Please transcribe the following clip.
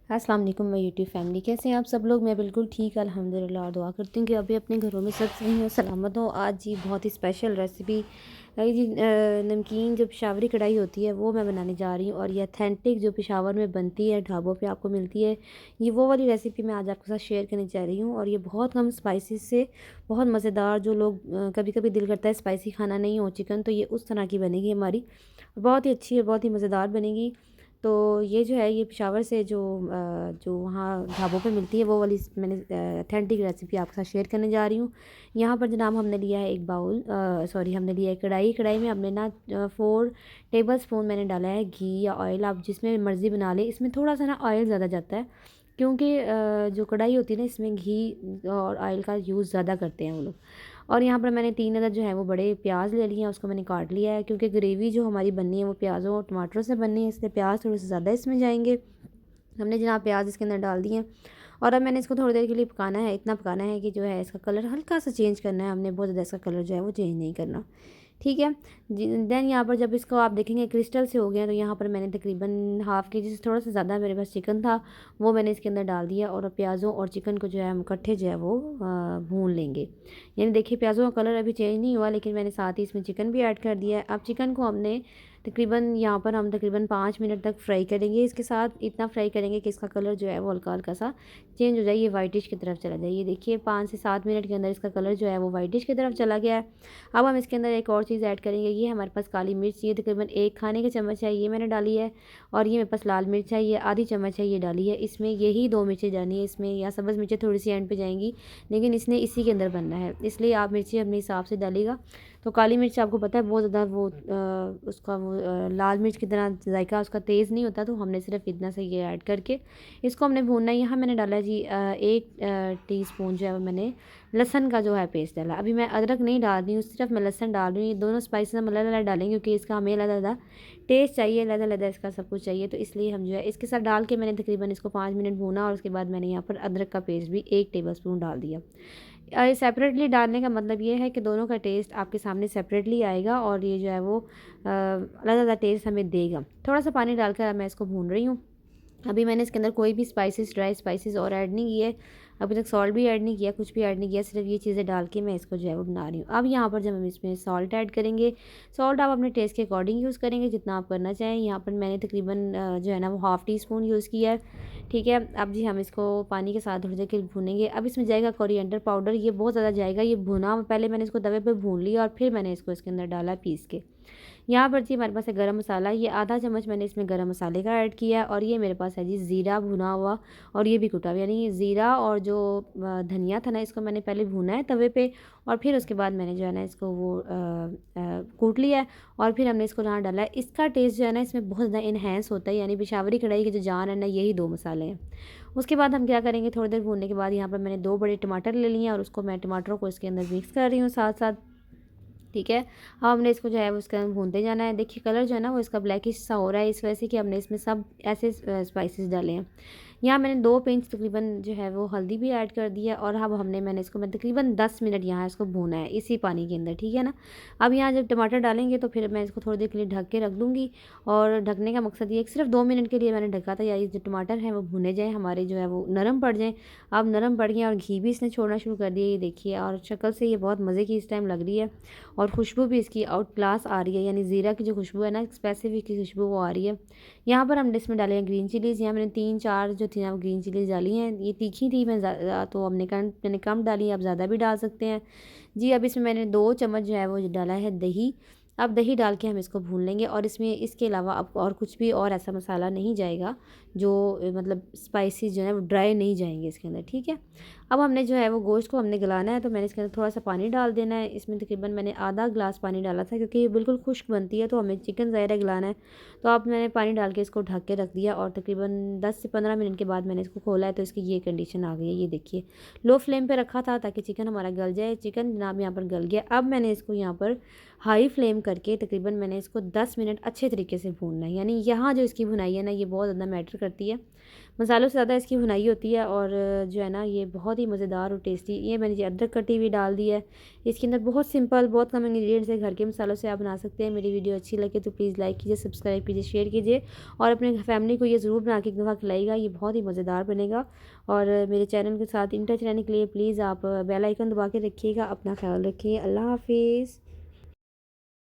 अस्सलाम वालेकुम my YouTube family, कैसे हैं आप सब लोग। मैं बिल्कुल ठीक अल्हम्दुलिल्लाह और दुआ करती हूँ कि अभी अपने घरों में सब सही हो सलामत हो। आज जी बहुत ही स्पेशल रेसिपी है जी, नमकीन जो पेशावरी कढ़ाई होती है वो मैं बनाने जा रही हूँ। और ये अथेंटिक जो पेशावर में बनती है, ढाबों पे आपको मिलती है, ये वो वाली रेसिपी मैं आज आपके साथ शेयर करने जा रही हूँ। और ये बहुत कम स्पाइसेस से बहुत मज़ेदार, जो लोग कभी कभी दिल करता है स्पाइसी खाना नहीं हो चिकन, तो ये उस तरह की बनेगी हमारी, बहुत ही अच्छी है, बहुत ही मज़ेदार बनेगी। तो ये जो है, ये पेशावर से जो वहाँ ढाबों पे मिलती है वो वाली मैंने अथेंटिक रेसिपी आपके साथ शेयर करने जा रही हूँ। यहाँ पर जनाब हमने लिया है एक बाउल, सॉरी हमने लिया है कढ़ाई। कढ़ाई में हमने ना 4 टेबल स्पून मैंने डाला है घी या ऑयल, आप जिसमें मर्ज़ी बना लें। इसमें थोड़ा सा ना ऑयल ज़्यादा जाता है, क्योंकि जो कढ़ाई होती है ना, इसमें घी और ऑयल का यूज़ ज़्यादा करते हैं वो लोग। और यहाँ पर मैंने 3 अदद जो है वो बड़े प्याज ले लिए हैं, उसको मैंने काट लिया है, क्योंकि ग्रेवी जो हमारी बननी है वो प्याज़ों और टमाटरों से बननी है, इसलिए प्याज थोड़े से ज़्यादा इसमें जाएंगे। हमने जनाब प्याज इसके अंदर डाल दिए हैं। और अब मैंने इसको थोड़ी देर के लिए पकाना है, इतना पकाना है कि जो है इसका कलर हल्का सा चेंज करना है हमने, बहुत ज़्यादा इसका कलर जो है वो चेंज नहीं करना। ठीक है जी। देन यहाँ पर जब इसको आप देखेंगे क्रिस्टल से हो गया, तो यहाँ पर मैंने तकरीबन हाफ़ के जी से थोड़ा सा ज़्यादा मेरे पास चिकन था, वो मैंने इसके अंदर डाल दिया। और प्याज़ों और चिकन को जो है हम इकट्ठे जो है वो भून लेंगे। यानी देखिए प्याज़ों का कलर अभी चेंज नहीं हुआ, लेकिन मैंने साथ ही इसमें चिकन भी ऐड कर दिया है। अब चिकन को हमने तकरीबन यहाँ पर हम तकरीबन 5 मिनट तक फ्राई करेंगे। इसके साथ इतना फ्राई करेंगे कि इसका कलर जो है वो हल्का हल्का सा चेंज हो जाए, ये वाइटिश की तरफ चला जाए। ये देखिए 5 से 7 मिनट के अंदर इसका कलर जो है वो वाइटिश की तरफ चला गया है। अब हम इसके अंदर एक और चीज़ ऐड करेंगे, ये हमारे पास काली मिर्च, ये तकरीबन 1 खाने का चम्मच है, ये मैंने डाली है। और ये मेरे पास लाल मिर्च है, ये आधी चम्मच है, ये डाली है। इसमें यही 2 मिर्चें डाली है इसमें, या सब्ज़ मिर्चें थोड़ी सी एंड पे जाएंगी, लेकिन इसने इसी के अंदर बनना है, इसलिए आप मिर्ची अपने हिसाब से डालिएगा। तो काली मिर्च आपको पता है बहुत ज़्यादा वो उसका वो लाल मिर्च की तरह जायका उसका तेज़ नहीं होता, तो हमने सिर्फ इतना सा ये ऐड करके इसको हमने भूनना है। यहाँ मैंने डाला है जी 1 टीस्पून जो है वो मैंने लहसन का जो है पेस्ट डाला। अभी मैं अदरक नहीं डाल रही हूँ, सिर्फ मैं लहसन डाल रही हूँ। ये दोनों स्पाइसेस हम अलग अलग डालेंगे, क्योंकि इसका हमें अलग अलग टेस्ट चाहिए, अलग अलग इसका सब कुछ चाहिए, तो इसलिए हम जो है इसके साथ डाल के मैंने तकरीबन इसको 5 मिनट भूना। और उसके बाद मैंने यहाँ पर अदरक का पेस्ट भी 1 टेबल स्पून डाल दिया। सेपरेटली डालने का मतलब ये है कि दोनों का टेस्ट आपके सामने सेपरेटली आएगा, और ये जो है वो अलग अलग टेस्ट हमें देगा। थोड़ा सा पानी डालकर मैं इसको भून रही हूँ। अभी मैंने इसके अंदर कोई भी स्पाइसेस, ड्राई स्पाइसेस और ऐड नहीं किए, अभी तक सॉल्ट भी ऐड नहीं किया, कुछ भी ऐड नहीं किया, सिर्फ ये चीज़ें डाल के मैं इसको जो है वो बना रही हूँ। अब यहाँ पर जब हम इसमें सॉल्ट ऐड करेंगे, सॉल्ट आप अपने टेस्ट के अकॉर्डिंग यूज़ करेंगे, जितना आप करना चाहें। यहाँ पर मैंने तकरीबन जो है ना वो ½ टी स्पून यूज़ किया है। ठीक है, अब जी हम इसको पानी के साथ थोड़ी देर के लिए भूनेंगे। अब इसमें जाएगा कोरिएंडर पाउडर, ये बहुत ज़्यादा जाएगा, ये भुना पहले मैंने इसको तवे पे भून लिया और फिर मैंने इसको इसके अंदर डाला पीस के। यहाँ पर जी हमारे पास है गरम मसाला, ये आधा चम्मच मैंने इसमें गरम मसाले का ऐड किया है। और ये मेरे पास है जी ज़ीरा भुना हुआ, और ये भी कुटा हुआ, यानी ज़ीरा और जो धनिया था ना, इसको मैंने पहले भुना है तवे पे, और फिर उसके बाद मैंने जो है ना इसको वो कूट लिया है, और फिर हमने इसको यहाँ डाला है। इसका टेस्ट जो है ना इसमें बहुत ज़्यादा इन्हेंस होता है, यानी पेशावरी कढ़ाई की जो जान है ना, यही 2 मसाले हैं। उसके बाद हम क्या करेंगे, थोड़ी देर भूनने के बाद यहाँ पर मैंने 2 बड़े टमाटर ले लिए हैं, और उसको मैं टमाटरों को इसके अंदर मिक्स कर रही हूँ साथ साथ। ठीक है, अब हमने इसको जो है वो इसका भूनते जाना है। देखिए कलर जो है ना वो इसका ब्लैकिश सा हो रहा है, इस वजह से कि हमने इसमें सब ऐसे स्पाइसेस डाले हैं। यहाँ मैंने 2 पिंच तकरीबन जो है वो हल्दी भी ऐड कर दी है। और अब मैंने इसको मैं तकरीबन 10 मिनट यहाँ इसको भूना है इसी पानी के अंदर, ठीक है ना। अब यहाँ जब टमाटर डालेंगे तो फिर मैं इसको थोड़ी देर के लिए ढक के रख दूँगी। और ढकने का मकसद ये है कि सिर्फ 2 मिनट के लिए मैंने ढका था, यानी जो टमाटर हैं वो भुने जाएँ, हमारे जो है वो नरम पड़ जाएँ। अब नरम पड़ गए और घी भी इसने छोड़ना शुरू कर दिया, ये देखिए। और शक्ल से ये बहुत मज़े की इस टाइम लग रही है, और खुशबू भी इसकी आउट क्लास आ रही है, यानी ज़ीरा की जो खुशबू है ना, स्पेसिफिक की खुशबू वो आ रही है। यहाँ पर हमने इसमें डाले हैं ग्रीन चिलीज़, यहाँ मैंने 3-4 जो थी ना वो ग्रीन चिलीज़ डाली हैं। ये तीखी थी, मैं ज़्यादा तो मैंने कम डाली, आप ज़्यादा भी डाल सकते हैं जी। अब इसमें मैंने 2 चम्मच जो है वो डाला है दही। अब दही डाल के हम इसको भून लेंगे, और इसमें इसके अलावा अब और कुछ भी और ऐसा मसाला नहीं जाएगा जो मतलब स्पाइसी जो है वो ड्राई नहीं जाएंगे इसके अंदर, ठीक है। अब हमने जो है वो गोश्त को हमने गलाना है, तो मैंने इसके अंदर थोड़ा सा पानी डाल देना है। इसमें तकरीबन मैंने आधा ग्लास पानी डाला था, क्योंकि ये बिल्कुल खुश्क बनती है, तो हमें चिकन ज़ाहिर गलाना है। तो अब मैंने पानी डाल के इसको ढक के रख दिया, और तकरीबन 10 से 15 मिनट के बाद मैंने इसको खोला है, तो इसकी ये कंडीशन आ गई है, ये देखिए। लो फ्लेम पे रखा था ताकि चिकन हमारा गल जाए। चिकन जनाब यहाँ पर गल गया। अब मैंने इसको यहाँ पर हाई फ्लेम करके तकरीबन मैंने इसको 10 मिनट अच्छे तरीके से भूनना है, यानी यहाँ जो इसकी भुनाई है ना, ये बहुत ज़्यादा मैटर करती है। मसालों से ज़्यादा इसकी भुनाई होती है। और जो है ना ये बहुत ही मज़ेदार और टेस्टी। ये मैंने जो अदरक कटी हुई डाल दी है इसके अंदर। बहुत सिंपल, बहुत कम इंग्रेडिएंट्स है, घर के मसालों से आप बना सकते हैं। मेरी वीडियो अच्छी लगे तो प्लीज़ लाइक कीजिए, सब्सक्राइब कीजिए, शेयर कीजिए और अपने फैमिली को ये ज़रूर बना के एक दफ़ा खिलाइएगा। ये बहुत ही मज़ेदार बनेगा। और मेरे चैनल के साथ इन टच रहने के लिए प्लीज़ आप बेल आइकन दबा के रखिएगा। अपना ख्याल रखिए। अल्लाह हाफिज़।